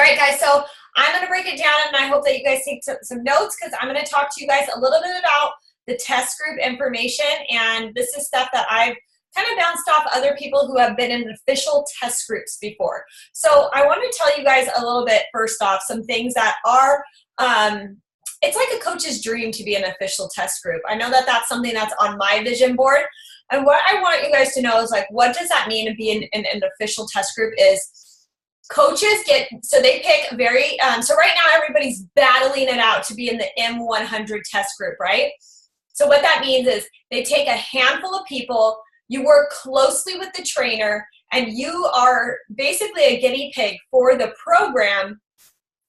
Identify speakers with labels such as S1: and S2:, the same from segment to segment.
S1: right, guys, so I'm going to break it down, and I hope that you guys take some notes, because I'm going to talk to you guys a little bit about the test group information, and this is stuff that I've kind of bounced off other people who have been in official test groups before. So I want to tell you guys a little bit, first off, some things that are, it's like a coach's dream to be an official test group. I know that that's something that's on my vision board, and what I want you guys to know is, like, what does that mean to be in an official test group is, coaches get, so they pick very, so right now everybody's battling it out to be in the M100 test group, right? So what that means is they take a handful of people, you work closely with the trainer, and you are basically a guinea pig for the program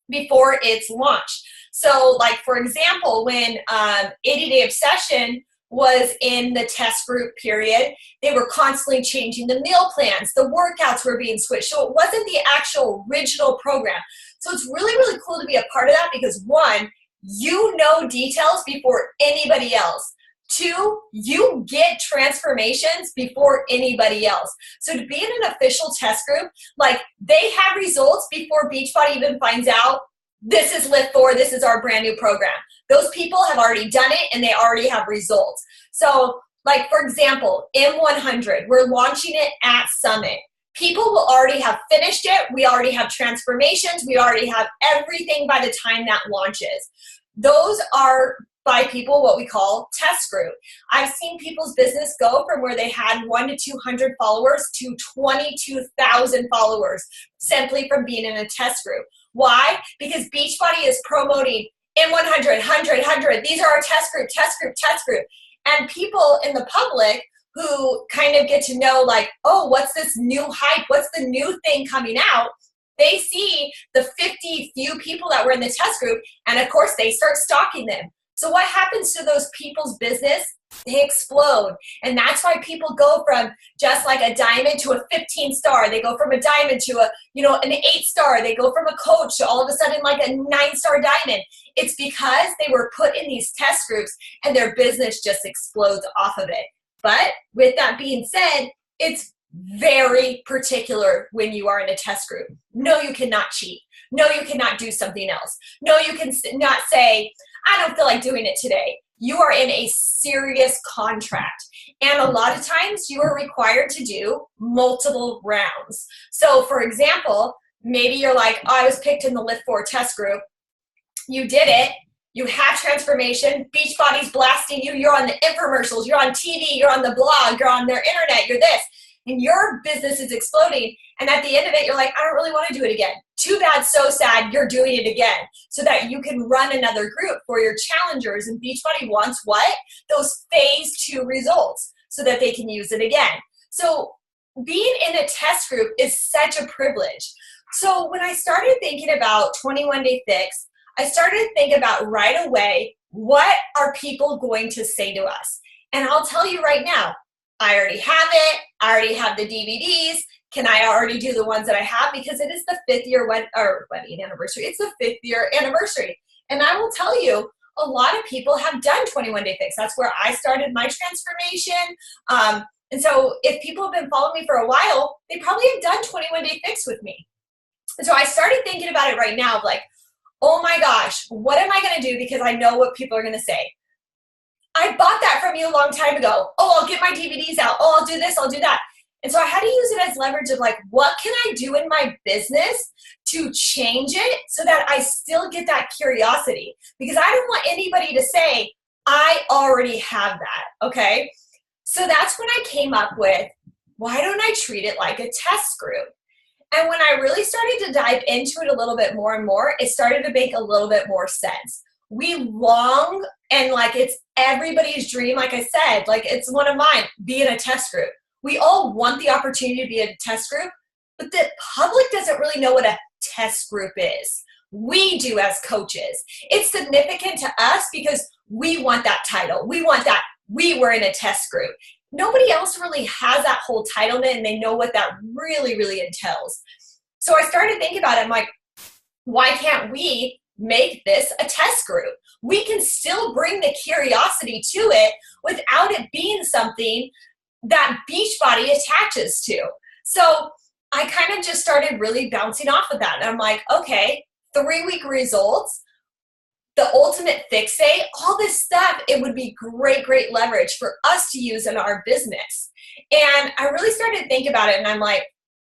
S1: before it's launched. So, like, for example, when 80-Day Obsession was in the test group period, they were constantly changing the meal plans, the workouts were being switched, so it wasn't the actual original program. So it's really, really cool to be a part of that, because one, you know details before anybody else. Two, you get transformations before anybody else. So to be in an official test group, like, they have results before Beachbody even finds out this is Lift 4, this is our brand new program. Those people have already done it and they already have results. So, like, for example, M100, we're launching it at Summit. People will already have finished it. We already have transformations. We already have everything by the time that launches. Those are by people what we call test group. I've seen people's business go from where they had 1 to 200 followers to 22,000 followers simply from being in a test group. Why? Because Beachbody is promoting M100, 100. These are our test group. And people in the public who kind of get to know, like, oh, what's this new hype? What's the new thing coming out? They see the 50 few people that were in the test group, and of course they start stalking them. So what happens to those people's business? They explode. And that's why people go from just like a diamond to a 15-star. They go from a diamond to a, an 8-star. They go from a coach to all of a sudden like a 9-star diamond. It's because they were put in these test groups and their business just explodes off of it. But with that being said, it's very particular when you are in a test group. No, you cannot cheat. No, you cannot do something else. No, you can not say, I don't feel like doing it today. You are in a serious contract. And a lot of times you are required to do multiple rounds. So for example, maybe you're like, oh, I was picked in the Lift 4 test group. You did it. You have transformation. Beachbody's blasting you. You're on the infomercials. You're on TV. You're on the blog. You're on their internet. You're this. And your business is exploding. And at the end of it, you're like, I don't really want to do it again. Too bad, so sad, you're doing it again. So that you can run another group for your challengers. And Beachbody wants what? Those phase 2 results so that they can use it again. So being in a test group is such a privilege. So when I started thinking about 21 Day Fix, I started to think about right away, what are people going to say to us? And I'll tell you right now, I already have it. I already have the DVDs. Can I already do the ones that I have? Because it is the 5th year wedding anniversary. It's the 5th year anniversary. And I will tell you, a lot of people have done 21 Day Fix. That's where I started my transformation. And so if people have been following me for a while, they probably have done 21 Day Fix with me. And so I started thinking about it right now of like, oh my gosh, what am I going to do? Because I know what people are going to say. I bought that from you a long time ago. Oh, I'll get my DVDs out. Oh, I'll do this, I'll do that. And so I had to use it as leverage of like, what can I do in my business to change it so that I still get that curiosity? Because I don't want anybody to say, I already have that, okay? So that's when I came up with, why don't I treat it like a test group? And when I really started to dive into it a little bit more and more, it started to make a little bit more sense. We long, and like it's everybody's dream, like I said, like it's one of mine, be in a test group. We all want the opportunity to be in a test group, but the public doesn't really know what a test group is. We do as coaches. It's significant to us because we want that title. We want that we were in a test group. Nobody else really has that whole titlement and they know what that really, really entails. So I started thinking about it. I'm like, why can't we make this a test group? We can still bring the curiosity to it without it being something that Beachbody attaches to. So I kind of just started really bouncing off of that. And I'm like, okay, 3-week results, the ultimate fixate, all this stuff, it would be great leverage for us to use in our business. And I really started to think about it, and I'm like,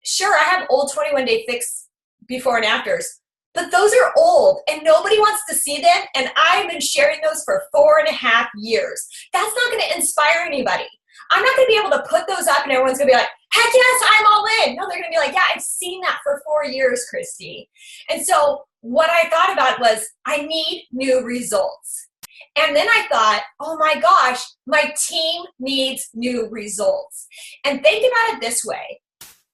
S1: sure, I have old 21-day fix before and afters, but those are old and nobody wants to see them. And I've been sharing those for 4.5 years. That's not going to inspire anybody. I'm not going to be able to put those up and everyone's going to be like, heck yes, I'm all in. No, they're going to be like, yeah, I've seen that for 4 years, Christy. And so what I thought about was I need new results. And then I thought, oh my gosh, my team needs new results. And think about it this way.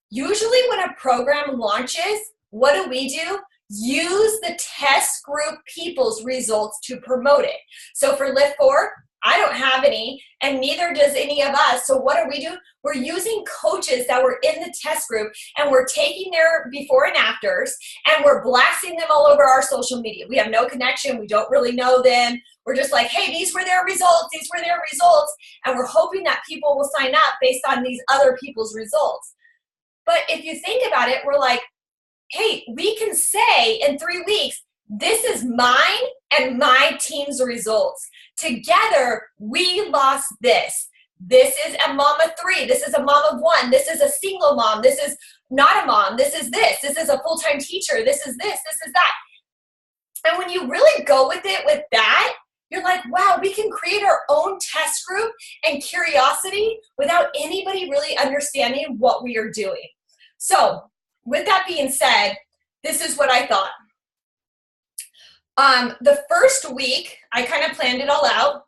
S1: Usually when a program launches, what do? Use the test group people's results to promote it. So for Lift 4, I don't have any, and neither does any of us. So what do? We're using coaches that were in the test group, and we're taking their before and afters, and we're blasting them all over our social media. We have no connection. We don't really know them. We're just like, hey, these were their results. These were their results. And we're hoping that people will sign up based on these other people's results. But if you think about it, we're like, hey, we can say in 3 weeks, this is mine and my team's results. Together, we lost this. This is a mom of 3. This is a mom of 1. This is a single mom. This is not a mom. This is this. This is a full-time teacher. This is this. This is that. And when you really go with it with that, you're like, wow, we can create our own test group and curiosity without anybody really understanding what we are doing. So with that being said, this is what I thought. The first week, I kind of planned it all out.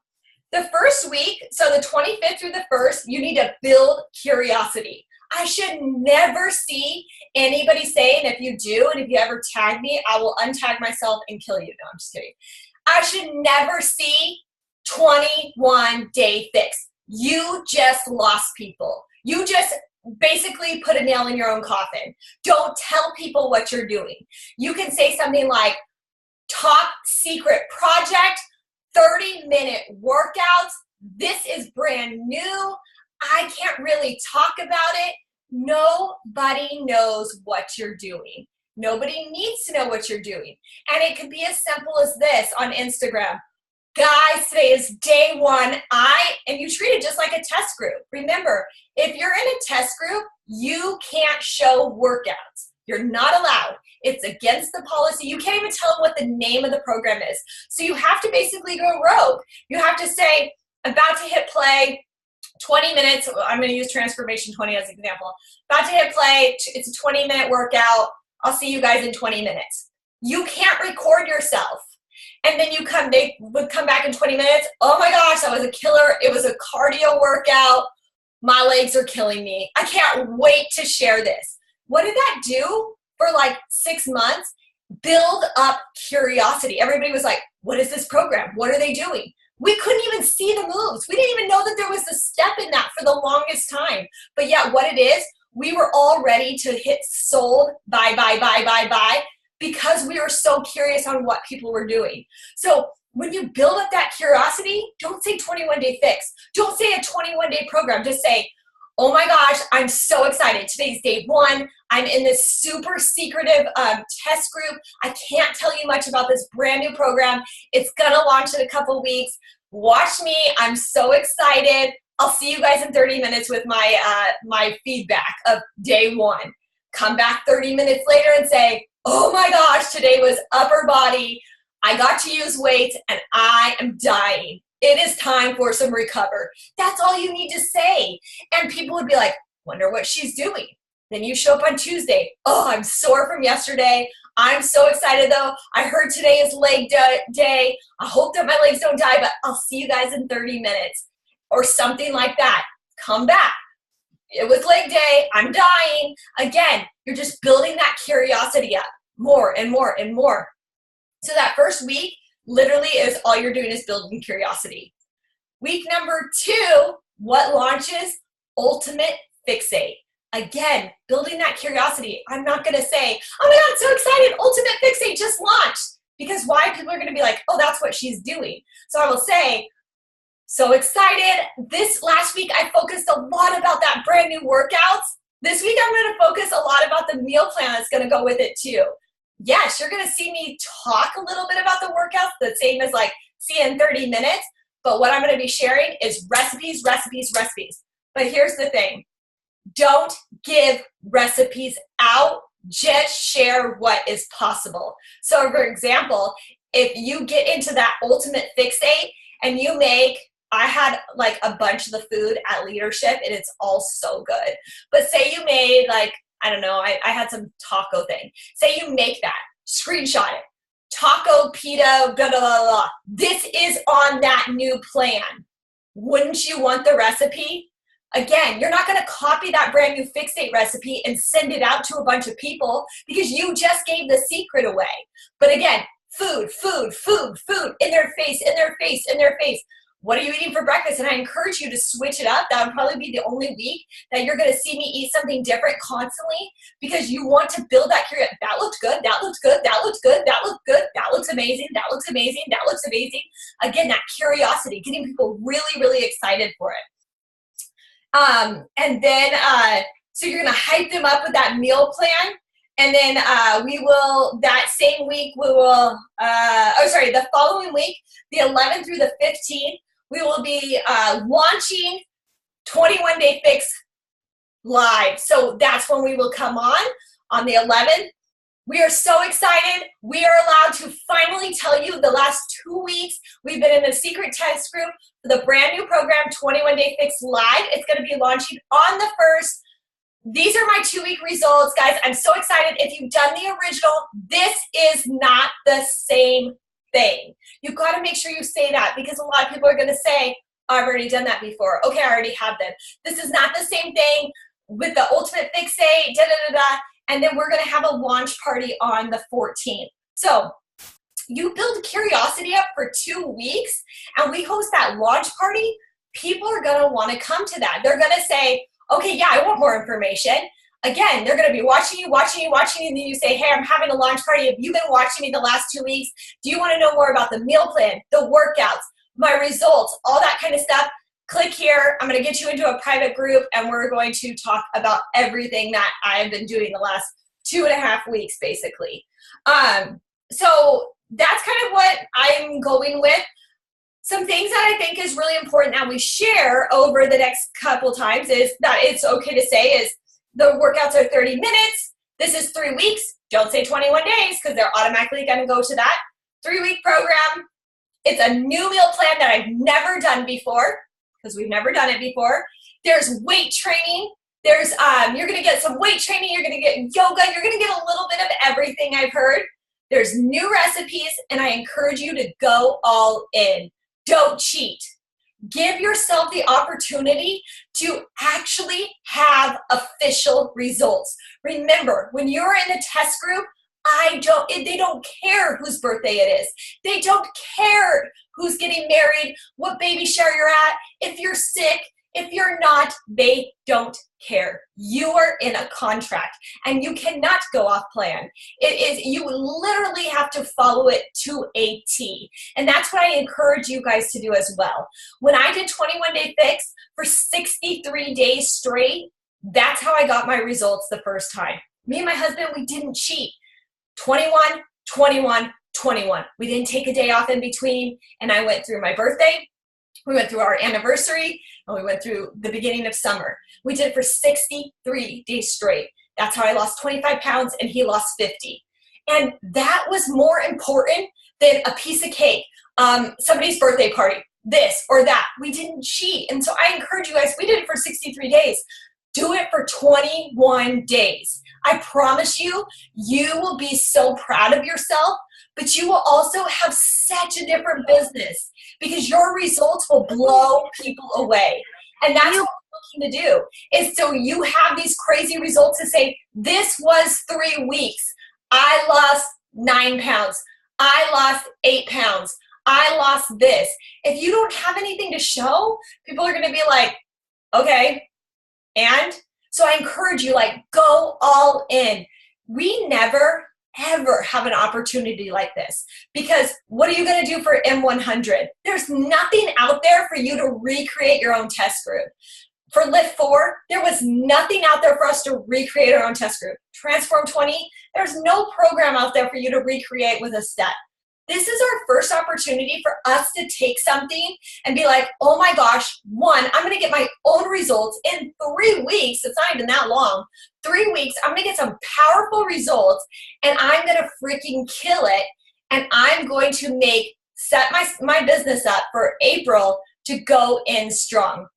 S1: The first week, so the 25th through the 1st, you need to build curiosity. I should never see anybody saying, if you do, and if you ever tag me, I will untag myself and kill you. No, I'm just kidding. I should never see 21-day fix. You just lost people. You just basically put a nail in your own coffin. Don't tell people what you're doing. You can say something like, top secret project, 30-minute workouts. This is brand new. I can't really talk about it. Nobody knows what you're doing. Nobody needs to know what you're doing. And it could be as simple as this on Instagram. Guys, today is day 1. And you treat it just like a test group. Remember, if you're in a test group, you can't show workouts. You're not allowed. It's against the policy. You can't even tell them what the name of the program is. So you have to basically go rogue. You have to say, about to hit play, 20 minutes. I'm going to use Transformation 20 as an example. About to hit play. It's a 20-minute workout. I'll see you guys in 20 minutes. You can't record yourself. And then they would come back in 20 minutes. Oh my gosh, that was a killer. It was a cardio workout. My legs are killing me. I can't wait to share this. What did that do for like 6 months? Build up curiosity. Everybody was like, what is this program? What are they doing? We couldn't even see the moves. We didn't even know that there was a step in that for the longest time. But yet what it is, we were all ready to hit sold, buy, because we were so curious on what people were doing. So when you build up that curiosity, don't say 21-day fix. Don't say a 21-day program. Just say, oh my gosh, I'm so excited. Today's day 1. I'm in this super secretive test group. I can't tell you much about this brand new program. It's gonna launch in a couple weeks. Watch me. I'm so excited. I'll see you guys in 30 minutes with my feedback of day 1. Come back 30 minutes later and say, oh my gosh, today was upper body. I got to use weights and I am dying. It is time for some recover. That's all you need to say. And people would be like, wonder what she's doing. Then you show up on Tuesday. Oh, I'm sore from yesterday. I'm so excited though. I heard today is leg day. I hope that my legs don't die, but I'll see you guys in 30 minutes or something like that. Come back. It was leg day. I'm dying. Again, you're just building that curiosity up more and more and more. So that first week literally is all you're doing is building curiosity. Week number 2, what launches? Ultimate Fixate. Again, building that curiosity. I'm not going to say, oh my God, I'm so excited. Ultimate Fixate just launched. Because why? People are going to be like, oh, that's what she's doing. So I will say, so excited. This last week, I focused a lot about that brand new workouts. This week I'm going to focus a lot about the meal plan that's going to go with it too. Yes, you're going to see me talk a little bit about the workouts, the same as like see in 30 minutes, but what I'm going to be sharing is recipes, recipes, recipes. But here's the thing. Don't give recipes out, just share what is possible. So for example, if you get into that ultimate fixate and you make, I had like a bunch of the food at Leadership and it's all so good. But say you made like, I don't know, I had some taco thing. Say you make that, screenshot it. Taco, pita, blah, blah, blah, blah. This is on that new plan. Wouldn't you want the recipe? Again, you're not going to copy that brand new Fixate recipe and send it out to a bunch of people because you just gave the secret away. But again, food, food, food, food, in their face, in their face, in their face. What are you eating for breakfast? And I encourage you to switch it up. That would probably be the only week that you're going to see me eat something different constantly because you want to build that curiosity. That looked good. That looks good. That looks good. That looks good. That looks amazing. That looks amazing. That looks amazing. Again, that curiosity, getting people really, really excited for it. And then, so you're going to hype them up with that meal plan. And then we will, that same week, we will, the following week, the 11th through the 15th, we will be launching 21 Day Fix live. So that's when we will come on the 11th. We are so excited. We are allowed to finally tell you the last 2 weeks we've been in a secret test group for the brand new program, 21 Day Fix Live. It's going to be launching on the 1st. These are my 2-week results, guys. I'm so excited. If you've done the original, this is not the same thing. You've got to make sure you say that because a lot of people are going to say, oh, I've already done that before. Okay, I already have them. This is not the same thing with the Ultimate Fixate, da-da-da-da. And then we're going to have a launch party on the 14th. So you build curiosity up for 2 weeks and we host that launch party. People are going to want to come to that. They're going to say, okay, yeah, I want more information. Again, they're going to be watching you, and then you say, hey, I'm having a launch party. Have you been watching me the last 2 weeks? Do you want to know more about the meal plan, the workouts, my results, all that kind of stuff? Click here. I'm going to get you into a private group, and we're going to talk about everything that I have been doing the last 2.5 weeks, basically. So that's kind of what I'm going with. Some things that I think is really important that we share over the next couple times is that it's okay to say is the workouts are 30 minutes. This is 3 weeks. Don't say 21 days because they're automatically going to go to that 3-week program. It's a new meal plan that I've never done before because we've never done it before. There's weight training. There's you're going to get some weight training. You're going to get yoga. You're going to get a little bit of everything I've heard. There's new recipes, and I encourage you to go all in. Don't cheat. Give yourself the opportunity to actually have official results. Remember, when you're in the test group, they don't care whose birthday it is. They don't care who's getting married, what baby shower you're at, if you're sick, if you're not, they don't care. You are in a contract and you cannot go off plan. You literally have to follow it to a T. And that's what I encourage you guys to do as well. When I did 21 Day Fix for 63 days straight, that's how I got my results the first time. Me and my husband, we didn't cheat. 21, 21, 21. We didn't take a day off in between. And I went through my birthday. We went through our anniversary, and we went through the beginning of summer. We did it for 63 days straight. That's how I lost 25 pounds, and he lost 50. And that was more important than a piece of cake, somebody's birthday party, this or that. We didn't cheat. And so I encourage you guys, we did it for 63 days. Do it for 21 days. I promise you, you will be so proud of yourself, but you will also have such a different business because your results will blow people away. And that's what we're looking to do is so you have these crazy results to say, this was 3 weeks. I lost 9 pounds. I lost 8 pounds. I lost this. If you don't have anything to show, people are going to be like, okay. And so I encourage you, like, go all in. We never, ever have an opportunity like this because what are you going to do for M100? There's nothing out there for you to recreate your own test group. For Lift 4, there was nothing out there for us to recreate our own test group. Transform 20, there's no program out there for you to recreate with a step. This is our first opportunity for us to take something and be like, oh my gosh, one, I'm gonna get my own results in 3 weeks. It's not even that long. 3 weeks, I'm gonna get some powerful results and I'm gonna freaking kill it. And I'm going to set my business up for April to go in strong.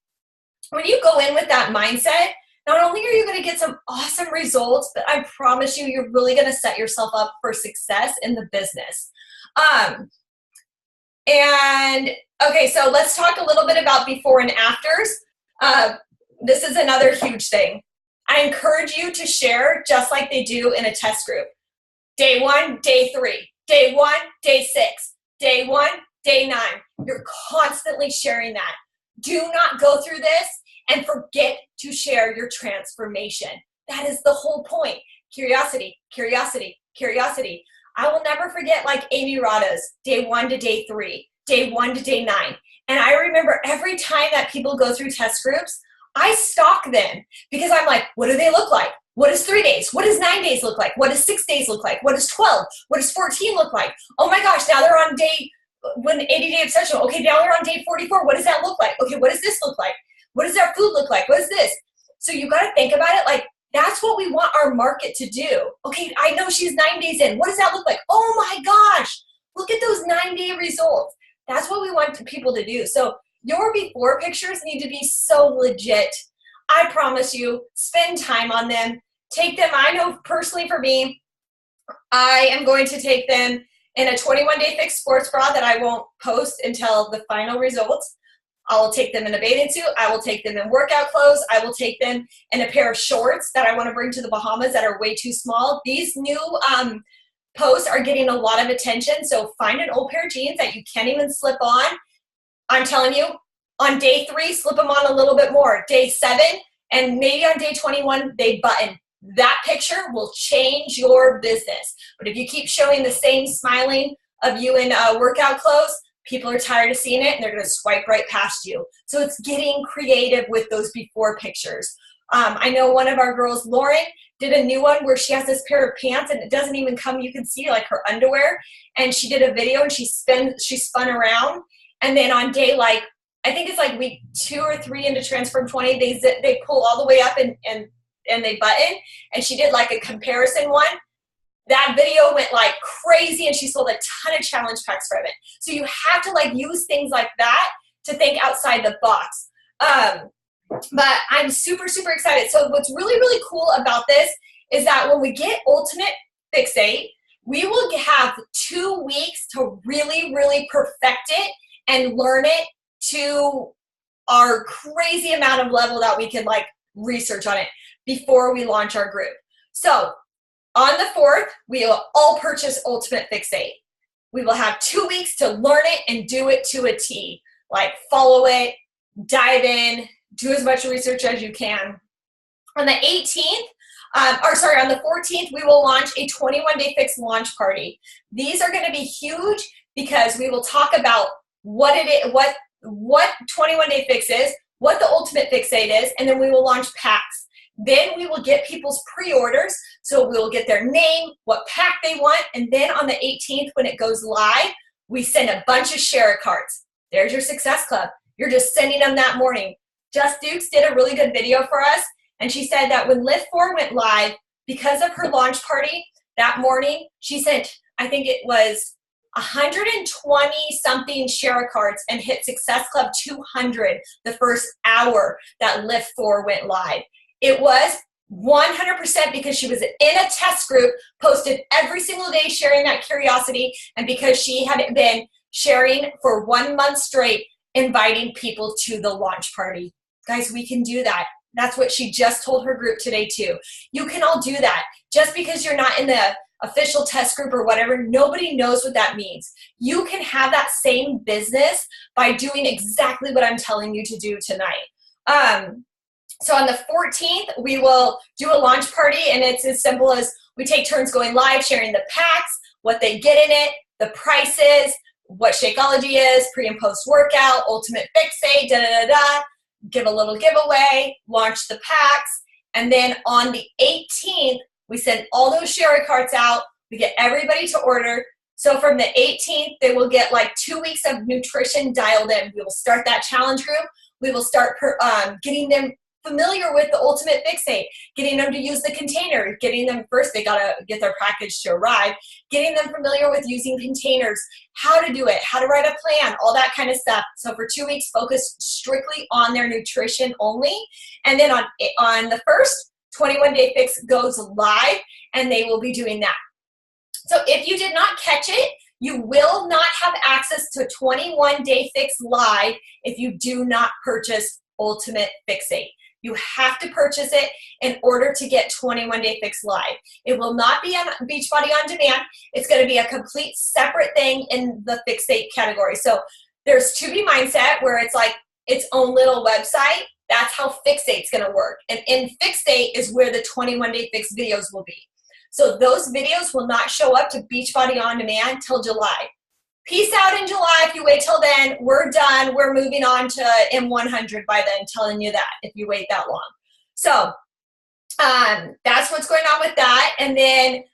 S1: When you go in with that mindset, not only are you going to get some awesome results, but I promise you, you're really going to set yourself up for success in the business. And okay, so let's talk a little bit about before and afters. This is another huge thing. I encourage you to share just like they do in a test group. Day 1, day 3, day 1, day 6, day 1, day 9. You're constantly sharing that. Do not go through this and forget to share your transformation. That is the whole point. Curiosity, curiosity, curiosity. I will never forget like Amy Rada's day 1 to day 3, day 1 to day 9. And I remember every time that people go through test groups, I stalk them because I'm like, what do they look like? What does 3 days? What does 9 days look like? What does 6 days look like? What does 12? What does 14 look like? Oh my gosh, now they're on day 80-day obsession. Okay, now they're on day 44. What does that look like? Okay, what does this look like? What does their food look like? What is this? So you got to think about it like that's what we want our market to do. Okay, I know she's 9 days in. What does that look like? Oh my gosh, look at those 9-day results. That's what we want people to do. So your before pictures need to be so legit. I promise you, spend time on them. Take them. I know personally for me, I am going to take them in a 21-day fixed sports bra that I won't post until the final results. I will take them in a bathing suit. I will take them in workout clothes. I will take them in a pair of shorts that I want to bring to the Bahamas that are way too small. These new posts are getting a lot of attention. So find an old pair of jeans that you can't even slip on. I'm telling you, on day 3, slip them on a little bit more. Day 7, and maybe on day 21, they button. That picture will change your business. But if you keep showing the same smiling of you in workout clothes, people are tired of seeing it and they're going to swipe right past you. So it's getting creative with those before pictures. I know one of our girls, Lauren, did a new one where she has this pair of pants and it doesn't even come, you can see like her underwear. And she did a video and she spun around. And then on day like, I think it's like week 2 or 3 into Transform 20, they pull all the way up and they button. And she did like a comparison one. That video went like crazy and she sold a ton of challenge packs from it. So you have to like use things like that to think outside the box. But I'm super, super excited. So what's really, really cool about this is that when we get Ultimate Fixate, we will have 2 weeks to really, really perfect it and learn it to our crazy amount of level that we can like research on it before we launch our group. So on the 4th, we will all purchase Ultimate Fixate. We will have 2 weeks to learn it and do it to a T. Like follow it, dive in, do as much research as you can. On the 18th, on the 14th, we will launch a 21-day fix launch party. These are going to be huge because we will talk about what it is, what 21-day fix is, what the Ultimate Fixate is, and then we will launch packs. Then we will get people's pre-orders, so we'll get their name, what pack they want, and then on the 18th when it goes live, we send a bunch of share cards. There's your Success Club. You're just sending them that morning. Just Dukes did a really good video for us, and she said that when Lift 4 went live, because of her launch party that morning, she sent, I think it was 120 something share cards and hit Success Club 200 the first hour that Lift 4 went live. It was 100% because she was in a test group, posted every single day sharing that curiosity, and because she had been sharing for 1 month straight, inviting people to the launch party. Guys, we can do that. That's what she just told her group today too. You can all do that. Just because you're not in the official test group or whatever, nobody knows what that means. You can have that same business by doing exactly what I'm telling you to do tonight. So on the 14th, we will do a launch party, and it's as simple as we take turns going live, sharing the packs, what they get in it, the prices, what Shakeology is, pre and post workout, Ultimate Fixate, da-da-da-da. give a little giveaway, launch the packs, and then on the 18th, we send all those sherry carts out. We get everybody to order. So from the 18th, they will get like 2 weeks of nutrition dialed in. We will start that challenge group. We will start getting them familiar with the Ultimate Fixate, getting them to use the container, getting them first, they gotta get their package to arrive, getting them familiar with using containers, how to do it, how to write a plan, all that kind of stuff. So for 2 weeks, focus strictly on their nutrition only. And then on the first, 21 Day Fix goes live, and they will be doing that. So if you did not catch it, you will not have access to 21 Day Fix live if you do not purchase Ultimate Fixate. You have to purchase it in order to get 21 Day Fix live. It will not be on Beachbody On Demand. It's going to be a complete separate thing in the Fixate category. So there's To Be Mindset, where it's like its own little website. That's how Fixate's going to work. And in Fixate is where the 21 Day Fix videos will be. So those videos will not show up to Beachbody On Demand till July. Peace out in July. If you wait till then, we're done. We're moving on to M100 by then, telling you that if you wait that long. So that's what's going on with that. And then,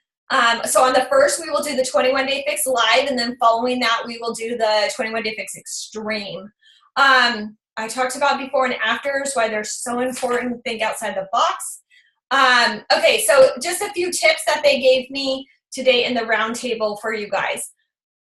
S1: so on the first, we will do the 21 Day Fix live. And then following that, we will do the 21 Day Fix Extreme. I talked about before and afters, why they're so important to think outside the box. Okay, so just a few tips that they gave me today in the roundtable for you guys.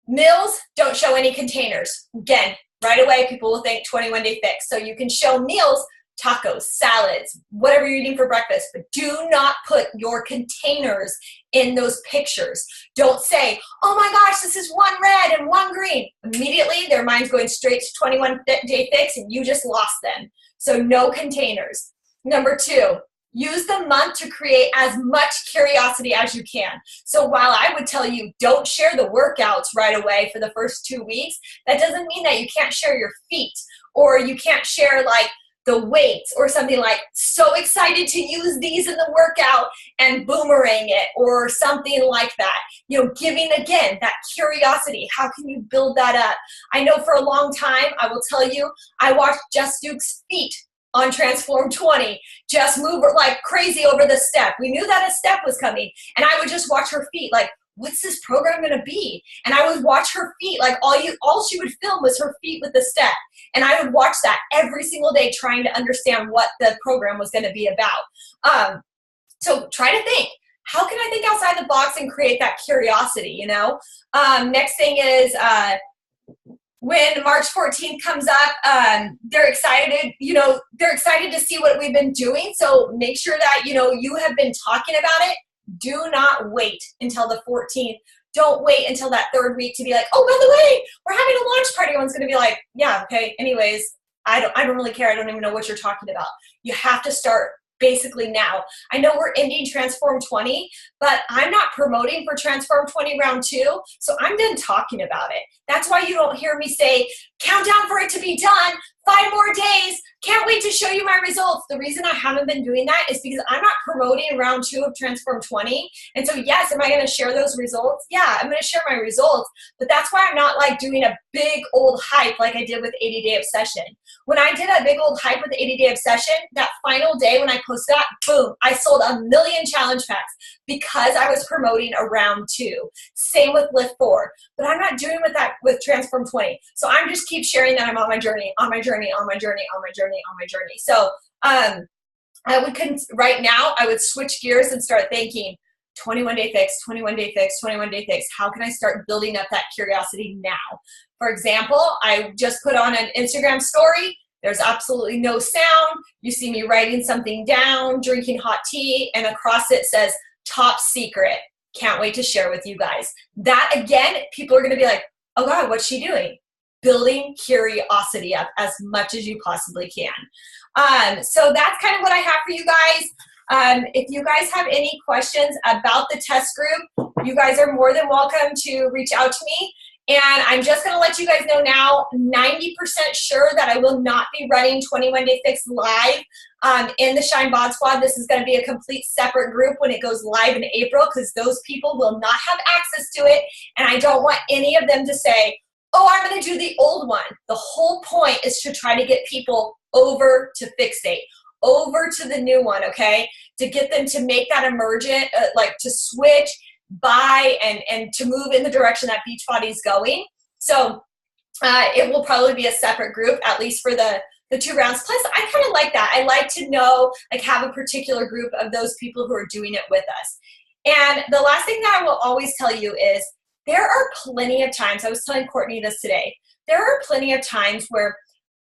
S1: Meals, don't show any containers. Again, right away, people will think 21 Day Fix. So you can show meals, tacos, salads, whatever you're eating for breakfast, but do not put your containers in those pictures. Don't say, oh my gosh, this is one red and one green. Immediately, their mind's going straight to 21 Day Fix, and you just lost them. So no containers. Number 2, use the month to create as much curiosity as you can. So while I would tell you don't share the workouts right away for the first 2 weeks, that doesn't mean that you can't share your feet, or you can't share like the weights or something like so excited to use these in the workout and boomerang it or something like that. You know, giving again that curiosity. How can you build that up? I know for a long time, I will tell you, I watched Jess Duke's feet on Transform 20, just move like crazy over the step. We knew that a step was coming, and I would just watch her feet like, what's this program gonna be? And I would watch her feet, like all she would film was her feet with the step. And I would watch that every single day trying to understand what the program was gonna be about. So try to think, how can I think outside the box and create that curiosity, you know? Next thing is, when March 14th comes up, they're excited, they're excited to see what we've been doing. So make sure that, you have been talking about it. Do not wait until the 14th. Don't wait until that 3rd week to be like, oh, by the way, we're having a launch party. Everyone's going to be like, yeah, okay. Anyways, I don't really care. I don't even know what you're talking about. You have to start basically now. I know we're ending Transform 20, but I'm not promoting for Transform 20 round 2, so I'm done talking about it. That's why you don't hear me say, countdown for it to be done, 5 more days, can't wait to show you my results. The reason I haven't been doing that is because I'm not promoting round 2 of Transform 20. And so yes, am I going to share those results? Yeah, I'm going to share my results, but that's why I'm not like doing a big old hype like I did with 80 Day Obsession. When I did a big old hype with 80 Day Obsession, that final day when I posted that, boom, I sold 1 million challenge packs because I was promoting a round 2. Same with Lift 4, but I'm not doing with Transform 20. So I'm just keep sharing that I'm on my journey, on my journey, on my journey, on my journey, on my journey. So I would right now, I would switch gears and start thinking 21 Day Fix, 21 Day Fix, 21 Day Fix. How can I start building up that curiosity now? For example, I just put on an Instagram story. There's absolutely no sound. You see me writing something down, drinking hot tea, and across it says, top secret. Can't wait to share with you guys. That again, people are going to be like, oh God, what's she doing? Building curiosity up as much as you possibly can. So that's kind of what I have for you guys. If you guys have any questions about the test group, you guys are more than welcome to reach out to me. And I'm just going to let you guys know now, 90% sure that I will not be running 21 Day Fix live in the Shine Bod Squad. This is going to be a complete separate group when it goes live in April, because those people will not have access to it. And I don't want any of them to say, oh, I'm going to do the old one. The whole point is to try to get people over to Fixate, over to the new one, okay? To get them to make that emergent, like to switch, buy, and to move in the direction that Beachbody's going. So it will probably be a separate group, at least for the 2 rounds. Plus, I kind of like that. I like to know, like, have a particular group of those people who are doing it with us. And the last thing that I will always tell you is there are plenty of times, I was telling Courtney this today, there are plenty of times where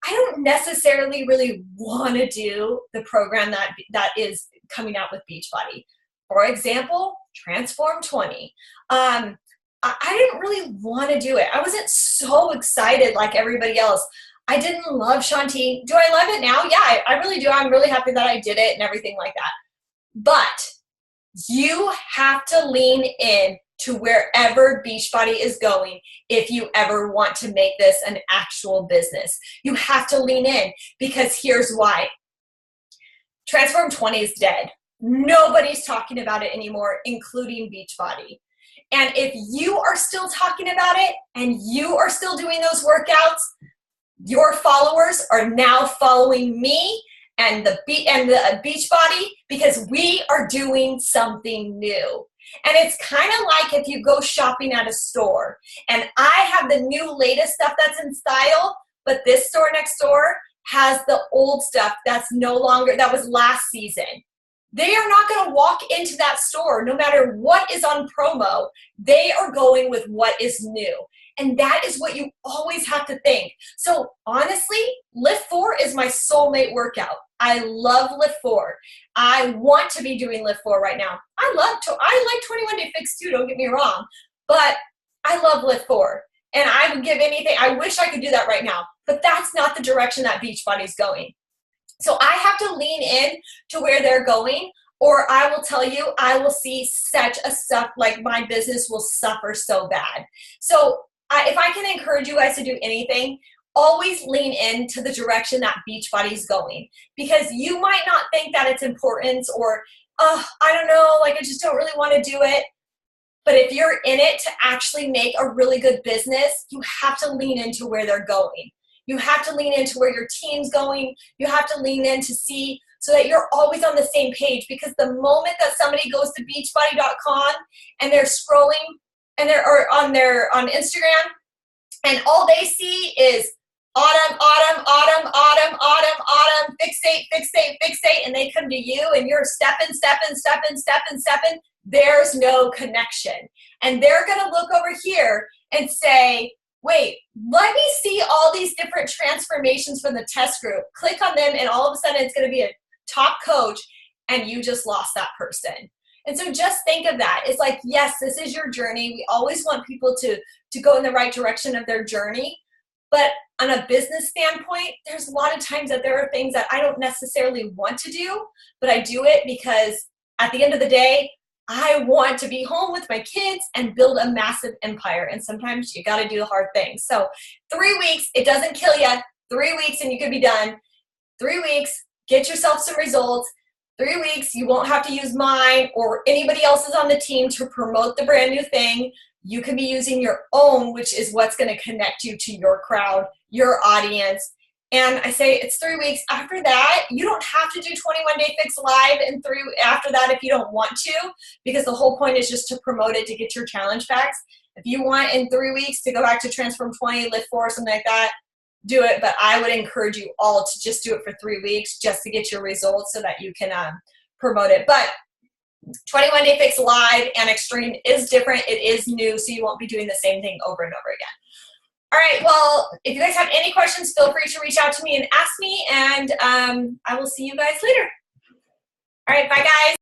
S1: I don't necessarily really want to do the program that is coming out with Beachbody. For example, Transform 20. I didn't really want to do it. I wasn't so excited like everybody else. I didn't love Shanti. Do I love it now? Yeah, I really do. I'm really happy that I did it and everything like that. But you have to lean in to wherever Beachbody is going if you ever want to make this an actual business. You have to lean in, because here's why. Transform 20 is dead. Nobody's talking about it anymore, including Beachbody. And if you are still talking about it and you are still doing those workouts, your followers are now following me and the Beachbody, because we are doing something new. And it's kind of like if you go shopping at a store and I have the new latest stuff that's in style, but this store next door has the old stuff that was last season. They are not going to walk into that store no matter what is on promo. They are going with what is new. And that is what you always have to think. So honestly, Lift 4 is my soulmate workout. I love Lift 4. I want to be doing Lift 4 right now. I like 21 Day Fix too, don't get me wrong. But I love Lift 4. And I would give anything. I wish I could do that right now. But that's not the direction that Beachbody's going. So I have to lean in to where they're going, or I will tell you, I will see such a stuff, like my business will suffer so bad. So if I can encourage you guys to do anything, always lean into the direction that Beachbody's going, because you might not think that it's important, or, I don't know, like I just don't really want to do it. But if you're in it to actually make a really good business, you have to lean into where they're going. You have to lean into where your team's going. You have to lean in to see so that you're always on the same page, because the moment that somebody goes to beachbody.com and they're scrolling and they're on Instagram and all they see is autumn, autumn, autumn, autumn, autumn, autumn, Fixate, Fixate, Fixate, and they come to you and you're stepping, there's no connection. And they're going to look over here and say, wait, let me see all these different transformations from the test group. Click on them, and all of a sudden it's going to be a top coach, and you just lost that person. And so just think of that. It's like, yes, this is your journey. We always want people to go in the right direction of their journey. But on a business standpoint, there's a lot of times that there are things that I don't necessarily want to do, but I do it because at the end of the day, I want to be home with my kids and build a massive empire. And sometimes you got to do the hard things. So 3 weeks, it doesn't kill you. 3 weeks and you could be done. 3 weeks, get yourself some results. 3 weeks, you won't have to use mine or anybody else's on the team to promote the brand new thing. You can be using your own, which is what's going to connect you to your crowd, your audience. And I say it's 3 weeks. After that, you don't have to do 21 Day Fix Live after that if you don't want to, because the whole point is just to promote it, to get your challenge packs. If you want in 3 weeks to go back to Transform 20, Lift 4, something like that, do it. But I would encourage you all to just do it for 3 weeks just to get your results so that you can promote it. But 21 Day Fix Live and Extreme is different. It is new, so you won't be doing the same thing over and over again. All right, well, if you guys have any questions, feel free to reach out to me and ask me, and I will see you guys later. All right, bye, guys.